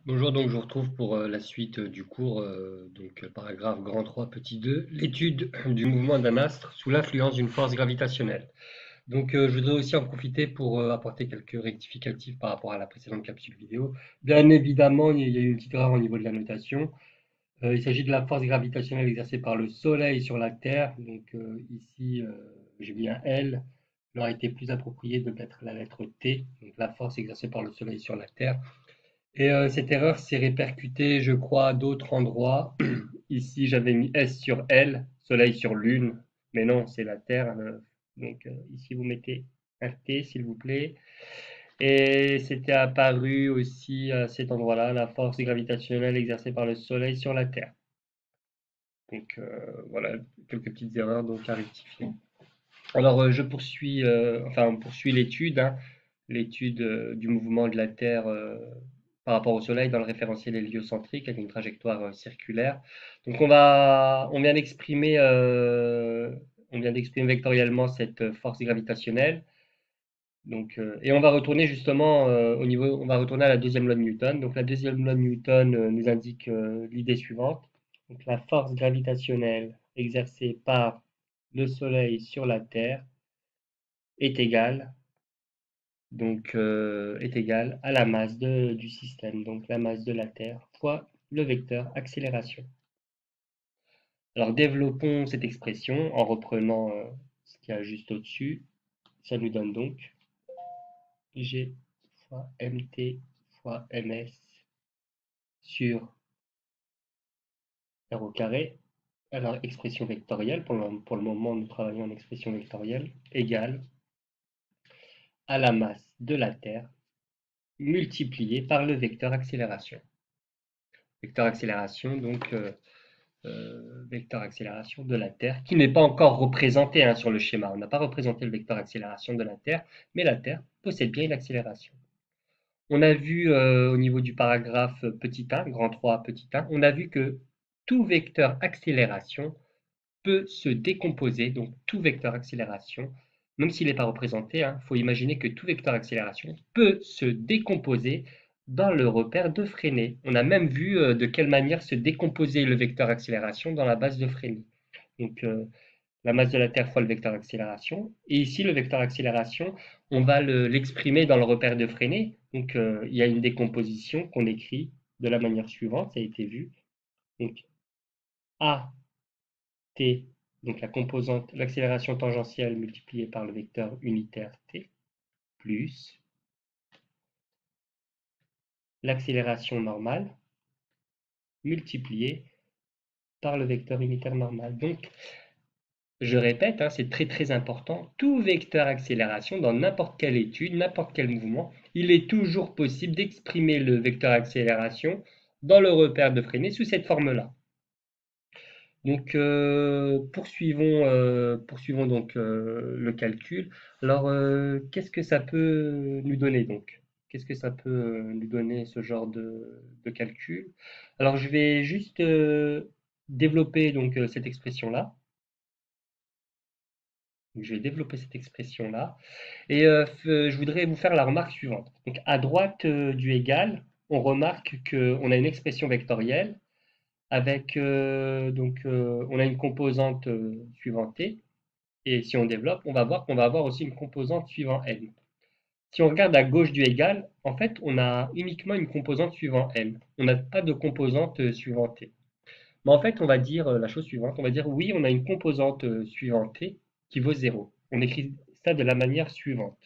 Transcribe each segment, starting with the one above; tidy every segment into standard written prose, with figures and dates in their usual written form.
Bonjour, donc je vous retrouve pour la suite du cours, paragraphe grand 3 petit 2, l'étude du mouvement d'un astre sous l'influence d'une force gravitationnelle. Je voudrais aussi en profiter pour apporter quelques rectificatifs par rapport à la précédente capsule vidéo. Bien évidemment, il y a eu une petite erreur au niveau de la notation. Il s'agit de la force gravitationnelle exercée par le Soleil sur la Terre. Ici, j'ai mis un L. Il aurait été plus approprié de mettre la lettre T, donc la force exercée par le Soleil sur la Terre. Cette erreur s'est répercutée, je crois, à d'autres endroits. Ici, j'avais mis S sur L, Soleil sur Lune, mais non, c'est la Terre. Ici, vous mettez un T, s'il vous plaît. Et c'était apparu aussi à cet endroit-là, la force gravitationnelle exercée par le Soleil sur la Terre. Voilà, quelques petites erreurs donc à rectifier. Je poursuis, on poursuit l'étude, hein, l'étude du mouvement de la Terre par rapport au Soleil dans le référentiel héliocentrique avec une trajectoire circulaire. On vient d'exprimer vectoriellement cette force gravitationnelle. Et on va retourner justement on va retourner à la deuxième loi de Newton. Donc la deuxième loi de Newton nous indique l'idée suivante. Donc la force gravitationnelle exercée par le Soleil sur la Terre est égale est égale à la masse du système, donc la masse de la Terre fois le vecteur accélération. Alors développons cette expression en reprenant ce qu'il y a juste au-dessus. Ça nous donne donc G fois mt fois ms sur r au carré. Alors expression vectorielle, pour le moment nous travaillons en expression vectorielle, égale à la masse de la Terre multiplié par le vecteur accélération. Vecteur accélération, vecteur accélération de la Terre, qui n'est pas encore représenté hein, sur le schéma. On n'a pas représenté le vecteur accélération de la Terre, mais la Terre possède bien une accélération. On a vu au niveau du paragraphe petit 1, grand 3, petit 1, on a vu que tout vecteur accélération peut se décomposer, donc tout vecteur accélération, même s'il n'est pas représenté, il faut imaginer que tout vecteur accélération peut se décomposer dans le repère de Freinet. On a même vu de quelle manière se décomposer le vecteur accélération dans la base de Freinet. Donc la masse de la Terre fois le vecteur accélération. Et ici, le vecteur accélération, on va l'exprimer dans le repère de Freinet. Il y a une décomposition qu'on écrit de la manière suivante, ça a été vu. Donc, A t, donc la composante, l'accélération tangentielle multipliée par le vecteur unitaire t, plus l'accélération normale multipliée par le vecteur unitaire normal. Donc, je répète, c'est très très important, tout vecteur accélération dans n'importe quelle étude, n'importe quel mouvement, il est toujours possible d'exprimer le vecteur accélération dans le repère de Freinet sous cette forme-là. Poursuivons le calcul. Qu'est-ce que ça peut nous donner donc? Qu'est-ce que ça peut nous donner ce genre de calcul? Alors, je vais juste développer cette expression-là. Je vais développer cette expression-là. Je voudrais vous faire la remarque suivante. Donc, à droite du égal, on remarque qu'on a une expression vectorielle avec on a une composante suivant t, et si on développe, on va voir qu'on va avoir aussi une composante suivant n. Si on regarde à gauche du égal, en fait, on a uniquement une composante suivant n. On n'a pas de composante suivant t. Mais en fait, on va dire la chose suivante, on va dire oui, on a une composante suivant t qui vaut 0. On écrit ça de la manière suivante.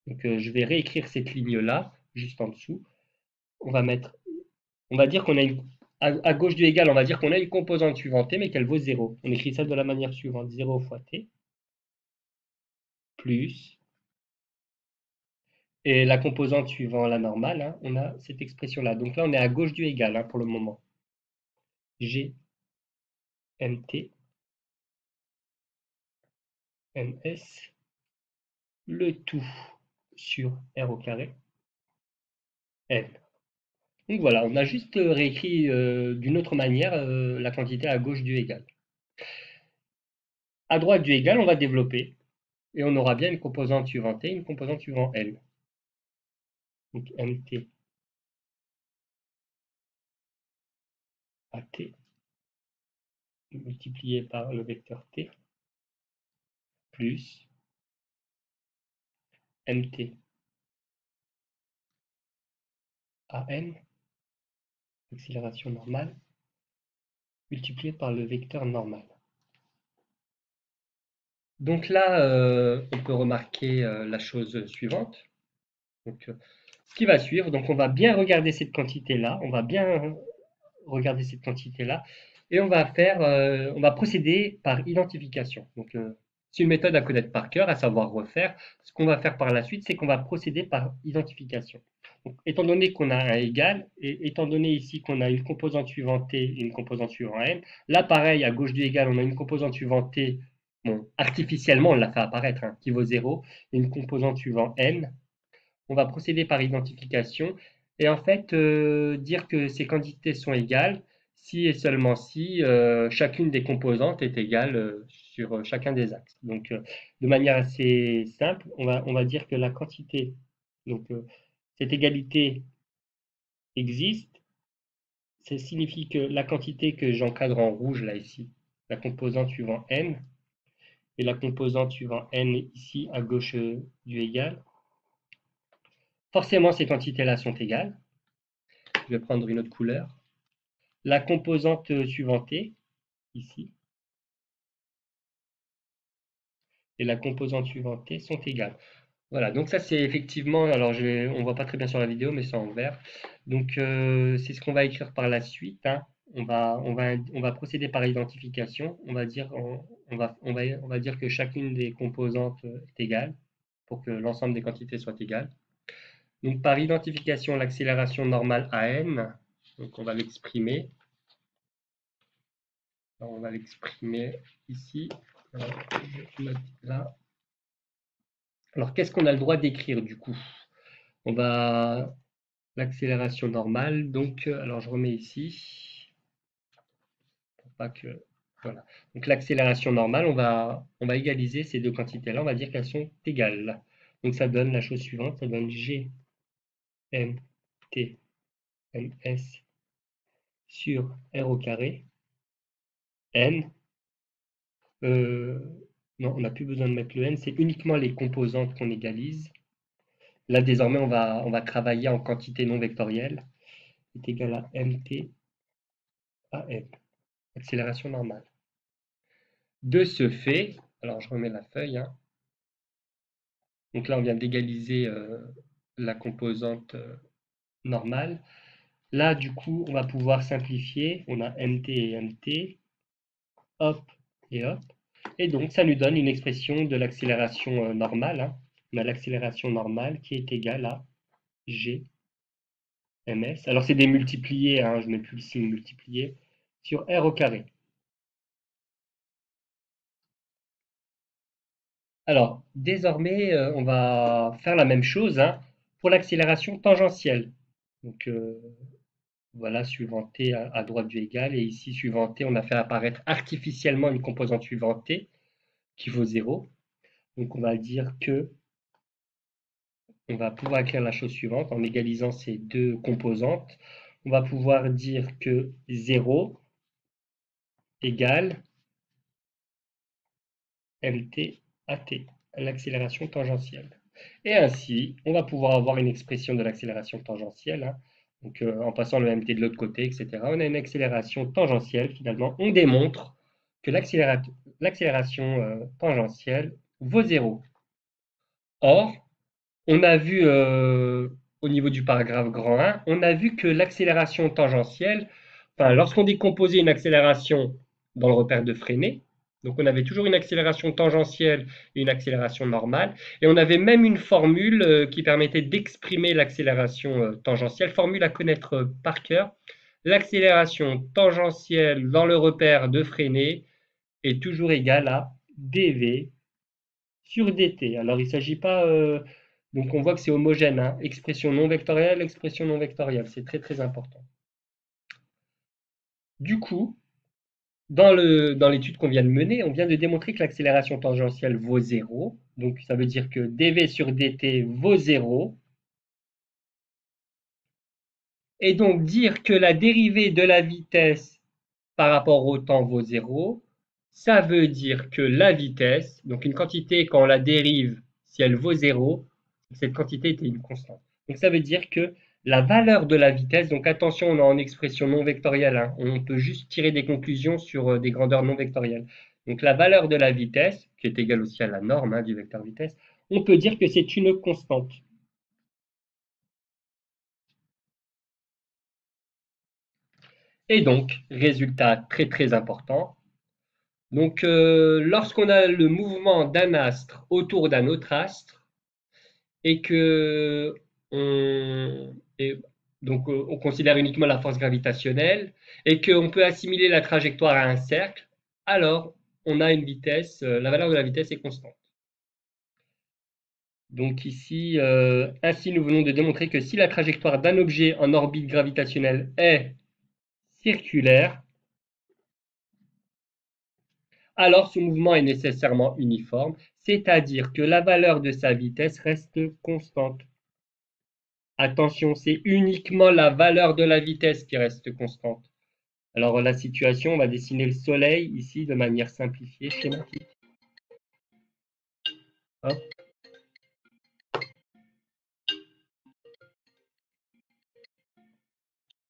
Je vais réécrire cette ligne-là, juste en dessous. On va mettre on va dire qu'on a à gauche du égal, on va dire qu'on a une composante suivante t, mais qu'elle vaut 0. On écrit ça de la manière suivante, 0 fois t, plus, et la composante suivant la normale, on a cette expression-là. Donc là, on est à gauche du égal pour le moment. G, mt, ms, le tout sur r au carré, n. Donc voilà, on a juste réécrit d'une autre manière la quantité à gauche du égal. À droite du égal, on va développer, et on aura bien une composante suivant t, une composante suivant n. Donc mt AT multiplié par le vecteur t plus mt an, accélération normale, multiplié par le vecteur normal. Donc là, on peut remarquer la chose suivante. Donc, ce qui va suivre, donc on va bien regarder cette quantité-là, on va bien regarder cette quantité-là, et on va procéder par identification. Donc, c'est une méthode à connaître par cœur, à savoir refaire. Ce qu'on va faire par la suite, c'est qu'on va procéder par identification. Donc, étant donné qu'on a un égal, et étant donné ici qu'on a une composante suivante t et une composante suivante n, là pareil, à gauche du égal, on a une composante suivante t, bon, artificiellement on l'a fait apparaître, hein, qui vaut 0, et une composante suivante n. On va procéder par identification et en fait dire que ces quantités sont égales si et seulement si chacune des composantes est égale sur chacun des axes. Donc de manière assez simple, on va dire que la quantité, donc cette égalité existe, ça signifie que la quantité que j'encadre en rouge là ici, la composante suivant n, et la composante suivant n ici à gauche du égal, forcément ces quantités-là sont égales. Je vais prendre une autre couleur. La composante suivante t, ici, et la composante suivante t sont égales. Voilà, donc ça c'est effectivement, alors on ne voit pas très bien sur la vidéo, mais c'est en vert. Donc c'est ce qu'on va écrire par la suite, hein. On va procéder par identification. On va dire que chacune des composantes est égale pour que l'ensemble des quantités soit égales. Donc par identification, l'accélération normale à n, donc on va l'exprimer. On va l'exprimer ici. Là. Alors, qu'est-ce qu'on a le droit d'écrire du coup? On va l'accélération normale. Donc, alors je remets ici pour pas que voilà. Donc l'accélération normale, on va égaliser ces deux quantités-là. On va dire qu'elles sont égales. Donc ça donne la chose suivante. Ça donne g m t ms sur r au carré n. Non, on n'a plus besoin de mettre le n. C'est uniquement les composantes qu'on égalise. Là, désormais, on va travailler en quantité non vectorielle. Est égal à mt à m, accélération normale. De ce fait, alors je remets la feuille, hein. Donc là, on vient d'égaliser la composante normale. Là, du coup, on va pouvoir simplifier. On a mt et mt, hop et hop. Et donc, ça nous donne une expression de l'accélération normale, hein. On a l'accélération normale qui est égale à g ms. Alors, c'est des multipliés, hein, je ne mets plus le signe multiplié, sur r au carré. Alors, désormais, on va faire la même chose, hein, pour l'accélération tangentielle. Donc, voilà, suivant t à droite du égal, et ici, suivant t, on a fait apparaître artificiellement une composante suivant t qui vaut 0. Donc, on va dire que on va pouvoir écrire la chose suivante en égalisant ces deux composantes. On va pouvoir dire que 0 égale mt à t, l'accélération tangentielle. Et ainsi, on va pouvoir avoir une expression de l'accélération tangentielle, hein. Donc, en passant le mt de l'autre côté, etc. On a une accélération tangentielle, finalement. On démontre que l'accélération tangentielle vaut 0. Or, on a vu au niveau du paragraphe grand 1, on a vu que l'accélération tangentielle, enfin, lorsqu'on décomposait une accélération dans le repère de Freinet, donc on avait toujours une accélération tangentielle et une accélération normale, et on avait même une formule qui permettait d'exprimer l'accélération tangentielle, formule à connaître par cœur. L'accélération tangentielle dans le repère de Freinet est toujours égale à dv sur dt. Alors il ne s'agit pas donc on voit que c'est homogène, hein. Expression non vectorielle, c'est très très important. Du coup, dans l'étude qu'on vient de mener, on vient de démontrer que l'accélération tangentielle vaut 0. Donc ça veut dire que dv sur dt vaut 0. Et donc dire que la dérivée de la vitesse par rapport au temps vaut 0, ça veut dire que la vitesse, donc une quantité quand on la dérive, si elle vaut 0, cette quantité était une constante. Donc ça veut dire que la valeur de la vitesse, donc attention, on est en expression non vectorielle, hein, on peut juste tirer des conclusions sur des grandeurs non vectorielles. Donc la valeur de la vitesse, qui est égale aussi à la norme hein, du vecteur vitesse, on peut dire que c'est une constante. Et donc, résultat très très important, donc lorsqu'on a le mouvement d'un astre autour d'un autre astre et que on, et donc on considère uniquement la force gravitationnelle et qu'on peut assimiler la trajectoire à un cercle, alors on a une vitesse, la valeur de la vitesse est constante. Donc ici, ainsi nous venons de démontrer que si la trajectoire d'un objet en orbite gravitationnelle est circulaire, alors ce mouvement est nécessairement uniforme, c'est-à-dire que la valeur de sa vitesse reste constante. Attention, c'est uniquement la valeur de la vitesse qui reste constante. Alors la situation, on va dessiner le soleil ici de manière simplifiée, schématique. Hop.